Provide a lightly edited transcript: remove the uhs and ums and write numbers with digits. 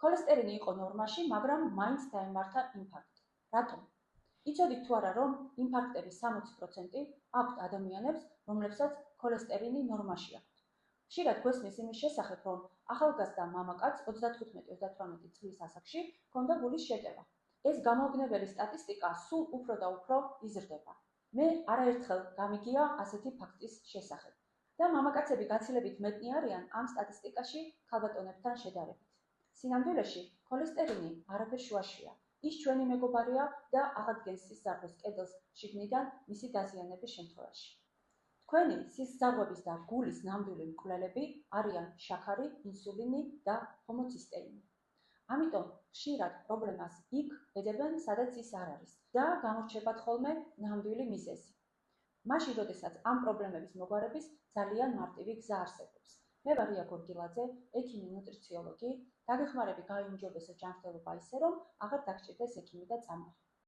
ქოლესტერინი იყო ნორმაში, მაგრამ მაინც დაემართა ინფარქტი. რატომ? იცოდით თუ არა, რომ ინფარქტების 60% აქვთ ადამიანებს, რომლებსაც ქოლესტერინი ნორმაში აქვთ. ხშირად გვესმის იმის შესახებ, რომ ახალგაზრდა მამაკაცს 35-38 წლის ასაკში ჰქონდა გულის შეტევა. ეს გამოგონებელი სტატისტიკა სულ უფრო და უფრო იზრდება. მე არაერთხელ გამიგია ასეთი ფაქტის შესახებ. და მამაკაცები გაცილებით მეტნი არიან ამ სტატისტიკაში ქალბატონებთან შედარებით. სინამდვილეში ქოლესტერინი არაფერ შუაშია. ის ჩვენი მეგობარია და აღადგენს სისხლის კედელს შიგნიდან მისი დაზიანების შემთხვევაში. თქვენი სისხლძარღვების და გულის ნამდვილი მკვლელები არიან შაქარი, ინსულინი და ჰომოცისტეინი. ამიტომ ხშირად პრობლემას იქ ეძებენ, სადაც ის არ არის და გამორჩებათ ხოლმე ნამდვილი მიზეზი. მაშინ, როდესაც ამ პრობლემების მოგვარების ძალიან მარტივი გზა არსებობს. მე ვარ ია გორგილაძე, ექიმი ნუტრიციოლოგი, დაგეხმარები გაიუმჯობესო ჯანმრთელობა ისე, რომ აღარ დაგჭირდეს ექიმი და წამოიღო.